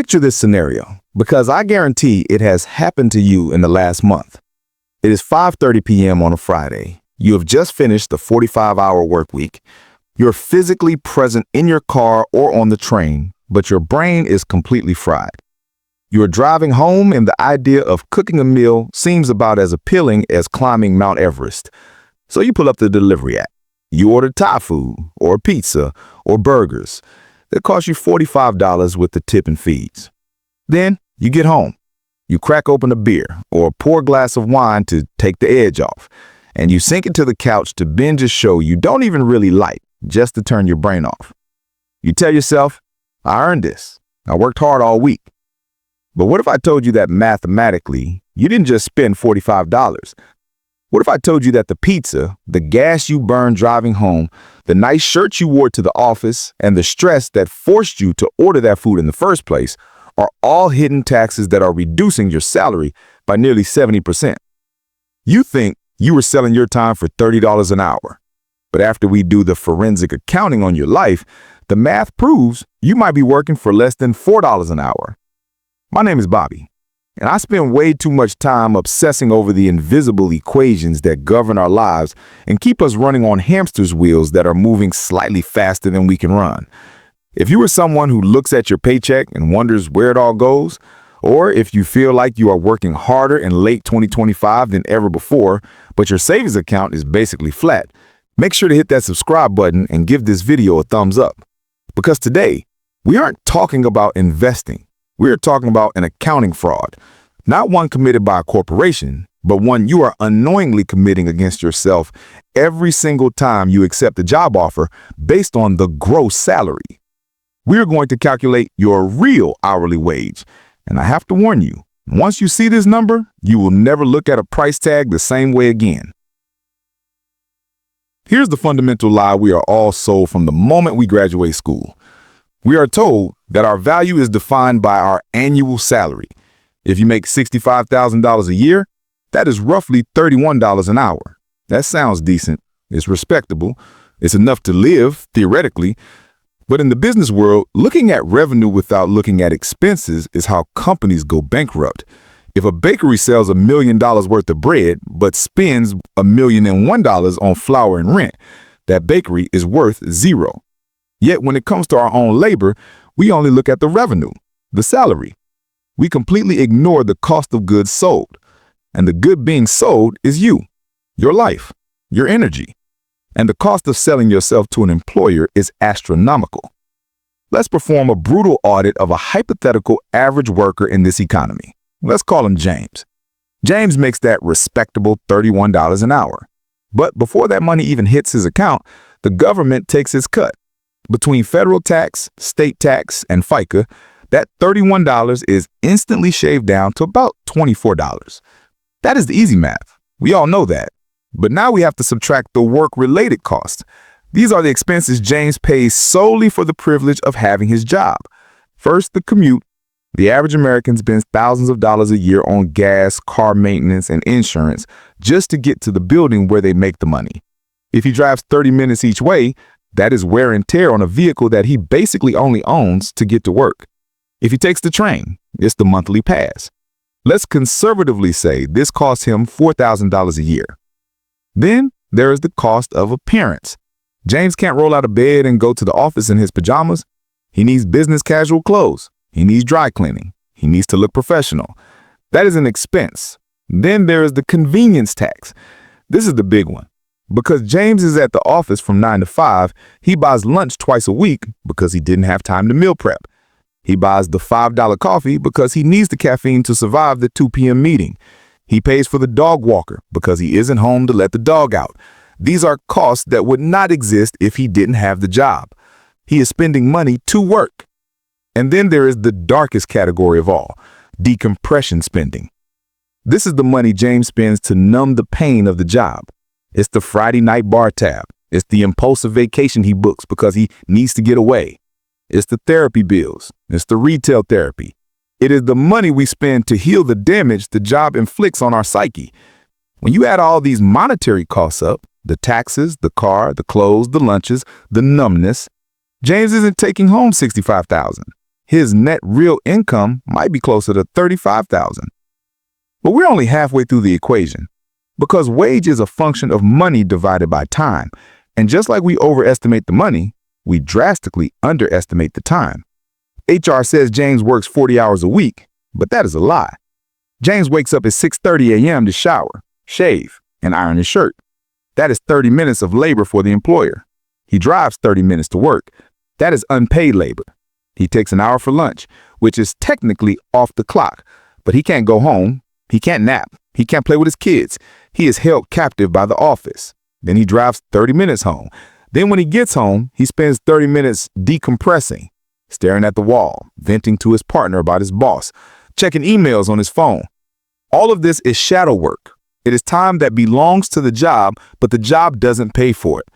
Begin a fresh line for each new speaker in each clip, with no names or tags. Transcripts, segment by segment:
Picture this scenario, because I guarantee it has happened to you in the last month. It is 5:30 p.m. on a Friday. You have just finished the 45-hour work week. You're physically present in your car or on the train, but your brain is completely fried. You're driving home and the idea of cooking a meal seems about as appealing as climbing Mount Everest. So you pull up the delivery app. You order Thai food or pizza or burgers. That cost you $45 with the tip and fees. Then you get home. You crack open a beer or pour a glass of wine to take the edge off, and you sink into the couch to binge a show you don't even really like, just to turn your brain off. You tell yourself, I earned this. I worked hard all week. But what if I told you that mathematically, you didn't just spend $45? What if I told you that the pizza, the gas you burned driving home, the nice shirt you wore to the office, and the stress that forced you to order that food in the first place are all hidden taxes that are reducing your salary by nearly 70%? You think you were selling your time for $30 an hour. But after we do the forensic accounting on your life, the math proves you might be working for less than $4 an hour. My name is Bobby, and I spend way too much time obsessing over the invisible equations that govern our lives and keep us running on hamster's wheels that are moving slightly faster than we can run. If you are someone who looks at your paycheck and wonders where it all goes, or if you feel like you are working harder in late 2025 than ever before, but your savings account is basically flat, make sure to hit that subscribe button and give this video a thumbs up. Because today, we aren't talking about investing. We're talking about an accounting fraud, not one committed by a corporation, but one you are unknowingly committing against yourself every single time you accept a job offer based on the gross salary. We're going to calculate your real hourly wage. And I have to warn you, once you see this number, you will never look at a price tag the same way again. Here's the fundamental lie we are all sold from the moment we graduate school. We are told that our value is defined by our annual salary. If you make $65,000 a year, that is roughly $31 an hour. That sounds decent. It's respectable. It's enough to live, theoretically. But in the business world, looking at revenue without looking at expenses is how companies go bankrupt. If a bakery sells $1 million worth of bread, but spends $1,001 on flour and rent, that bakery is worth zero. Yet when it comes to our own labor, we only look at the revenue, the salary. We completely ignore the cost of goods sold. And the good being sold is you, your life, your energy. And the cost of selling yourself to an employer is astronomical. Let's perform a brutal audit of a hypothetical average worker in this economy. Let's call him James. James makes that respectable $31 an hour. But before that money even hits his account, the government takes his cut. Between federal tax, state tax, and FICA, that $31 is instantly shaved down to about $24. That is the easy math. We all know that. But now we have to subtract the work-related costs. These are the expenses James pays solely for the privilege of having his job. First, the commute. The average American spends thousands of dollars a year on gas, car maintenance, and insurance just to get to the building where they make the money. If he drives 30 minutes each way, that is wear and tear on a vehicle that he basically only owns to get to work. If he takes the train, it's the monthly pass. Let's conservatively say this costs him $4,000 a year. Then there is the cost of appearance. James can't roll out of bed and go to the office in his pajamas. He needs business casual clothes. He needs dry cleaning. He needs to look professional. That is an expense. Then there is the convenience tax. This is the big one. Because James is at the office from 9 to 5, he buys lunch twice a week because he didn't have time to meal prep. He buys the $5 coffee because he needs the caffeine to survive the 2 p.m. meeting. He pays for the dog walker because he isn't home to let the dog out. These are costs that would not exist if he didn't have the job. He is spending money to work. And then there is the darkest category of all, decompression spending. This is the money James spends to numb the pain of the job. It's the Friday night bar tab. It's the impulsive vacation he books because he needs to get away. It's the therapy bills. It's the retail therapy. It is the money we spend to heal the damage the job inflicts on our psyche. When you add all these monetary costs up, the taxes, the car, the clothes, the lunches, the numbness, James isn't taking home $65,000. his net real income might be closer to $35,000. But we're only halfway through the equation, because wage is a function of money divided by time. And just like we overestimate the money, we drastically underestimate the time. HR says James works 40 hours a week, but that is a lie. James wakes up at 6:30 a.m. to shower, shave, and iron his shirt. That is 30 minutes of labor for the employer. He drives 30 minutes to work. That is unpaid labor. He takes an hour for lunch, which is technically off the clock, but he can't go home. He can't nap. He can't play with his kids. He is held captive by the office. Then he drives 30 minutes home. Then when he gets home, he spends 30 minutes decompressing, staring at the wall, venting to his partner about his boss, checking emails on his phone. All of this is shadow work. It is time that belongs to the job, but the job doesn't pay for it.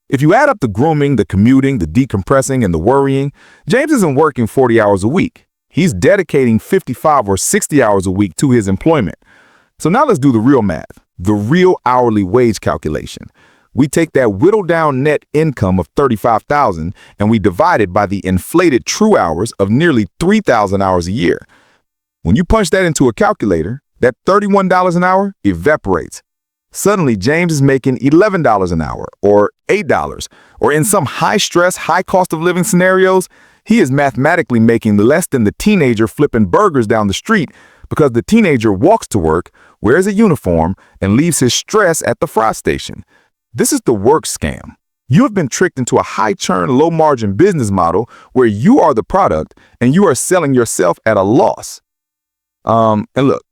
If you add up the grooming, the commuting, the decompressing, and the worrying, James isn't working 40 hours a week. He's dedicating 55 or 60 hours a week to his employment. So now let's do the real math, the real hourly wage calculation. We take that whittled down net income of $35,000 and we divide it by the inflated true hours of nearly 3,000 hours a year. When you punch that into a calculator, that $31 an hour evaporates. Suddenly, James is making $11 an hour or $8, or in some high-stress, high-cost-of-living scenarios, he is mathematically making less than the teenager flipping burgers down the street because the teenager walks to work, wears a uniform, and leaves his stress at the fry station. This is the work scam. You have been tricked into a high-churn, low-margin business model where you are the product and you are selling yourself at a loss. And look,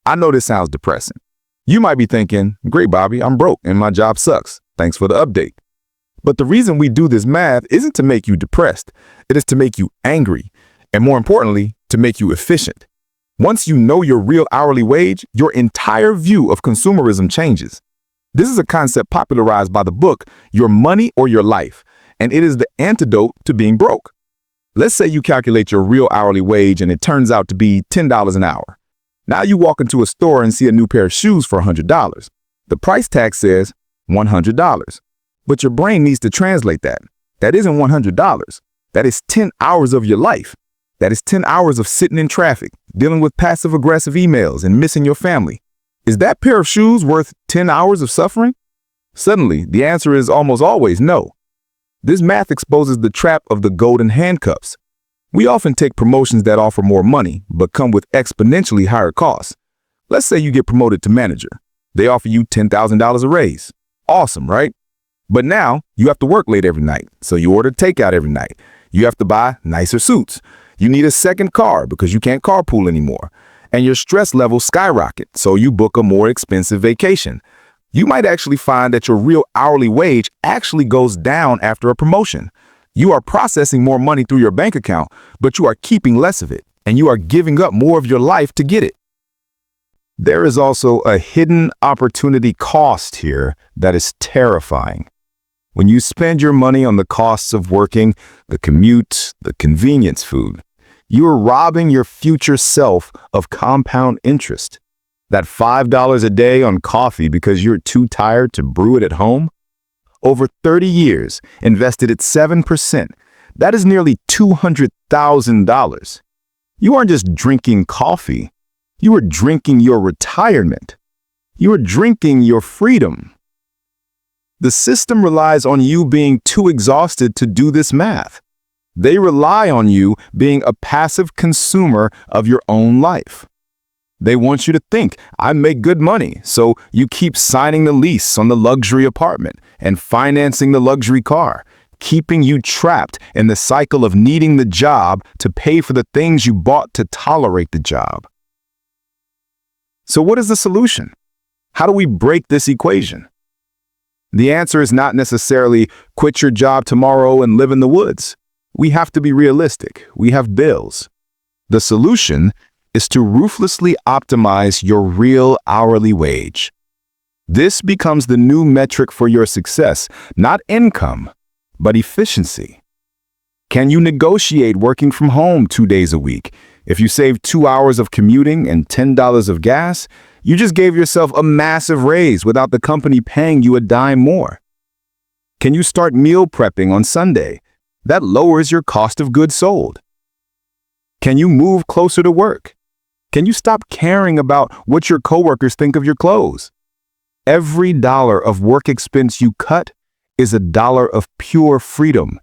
I know this sounds depressing. You might be thinking, great, Bobby, I'm broke and my job sucks. Thanks for the update. But the reason we do this math isn't to make you depressed. It is to make you angry, and more importantly, to make you efficient. Once you know your real hourly wage, your entire view of consumerism changes. This is a concept popularized by the book, Your Money or Your Life, and it is the antidote to being broke. Let's say you calculate your real hourly wage and it turns out to be $10 an hour. Now you walk into a store and see a new pair of shoes for $100. The price tag says $100. But your brain needs to translate that. That isn't $100. That is 10 hours of your life. That is 10 hours of sitting in traffic, dealing with passive-aggressive emails, and missing your family. Is that pair of shoes worth 10 hours of suffering? Suddenly, the answer is almost always no. This math exposes the trap of the golden handcuffs. We often take promotions that offer more money, but come with exponentially higher costs. Let's say you get promoted to manager. They offer you $10,000 a raise. Awesome, right? But now you have to work late every night, so you order takeout every night. You have to buy nicer suits. You need a second car because you can't carpool anymore. And your stress levels skyrocket, so you book a more expensive vacation. You might actually find that your real hourly wage actually goes down after a promotion. You are processing more money through your bank account, but you are keeping less of it, and you are giving up more of your life to get it. There is also a hidden opportunity cost here that is terrifying. When you spend your money on the costs of working, the commute, the convenience food, you are robbing your future self of compound interest. That $5 a day on coffee because you're too tired to brew it at home? Over 30 years, invested at 7%. That is nearly $200,000. You aren't just drinking coffee. You are drinking your retirement. You are drinking your freedom. The system relies on you being too exhausted to do this math. They rely on you being a passive consumer of your own life. They want you to think, I make good money, so you keep signing the lease on the luxury apartment and financing the luxury car, keeping you trapped in the cycle of needing the job to pay for the things you bought to tolerate the job. So what is the solution? How do we break this equation? The answer is not necessarily quit your job tomorrow and live in the woods. We have to be realistic. We have bills. The solution is to ruthlessly optimize your real hourly wage. This becomes the new metric for your success, not income, but efficiency. Can you negotiate working from home 2 days a week? If you save 2 hours of commuting and $10 of gas, you just gave yourself a massive raise without the company paying you a dime more. Can you start meal prepping on Sunday? That lowers your cost of goods sold. Can you move closer to work? Can you stop caring about what your coworkers think of your clothes? Every dollar of work expense you cut is a dollar of pure freedom.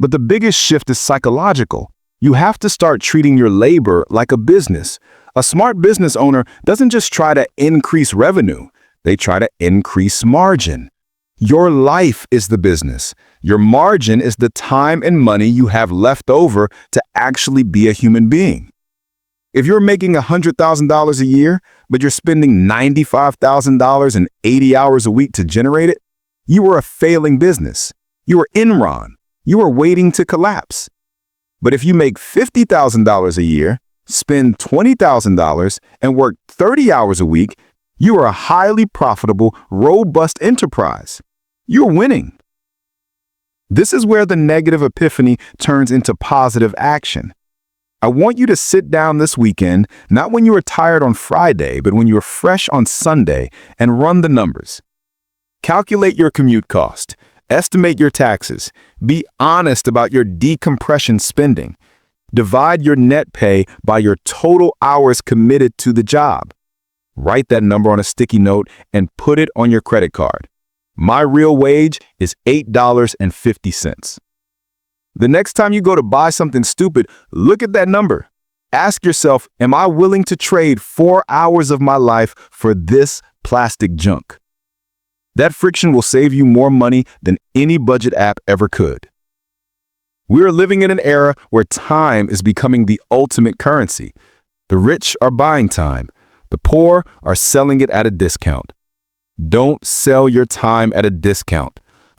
But the biggest shift is psychological. You have to start treating your labor like a business. A smart business owner doesn't just try to increase revenue, they try to increase margin. Your life is the business. Your margin is the time and money you have left over to actually be a human being. If you're making $100,000 a year, but you're spending $95,000 and 80 hours a week to generate it, you are a failing business. You are Enron. You are waiting to collapse. But if you make $50,000 a year, spend $20,000, and work 30 hours a week, you are a highly profitable, robust enterprise. You're winning. This is where the negative epiphany turns into positive action. I want you to sit down this weekend, not when you are tired on Friday, but when you are fresh on Sunday, and run the numbers. Calculate your commute cost. Estimate your taxes. Be honest about your decompression spending. Divide your net pay by your total hours committed to the job. Write that number on a sticky note and put it on your credit card. My real wage is $8.50. The next time you go to buy something stupid, look at that number. Ask yourself, am I willing to trade 4 hours of my life for this plastic junk? That friction will save you more money than any budget app ever could. We are living in an era where time is becoming the ultimate currency. The rich are buying time. The poor are selling it at a discount. Don't sell your time at a discount.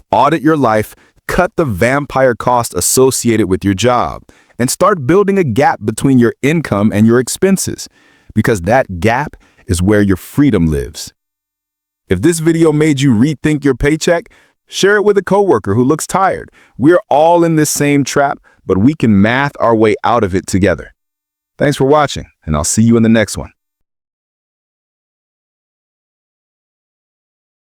Audit your life, cut the vampire cost associated with your job, and start building a gap between your income and your expenses, because that gap is where your freedom lives. If this video made you rethink your paycheck, share it with a coworker who looks tired. We're all in this same trap, but we can math our way out of it together. Thanks for watching, and I'll see you in the next one.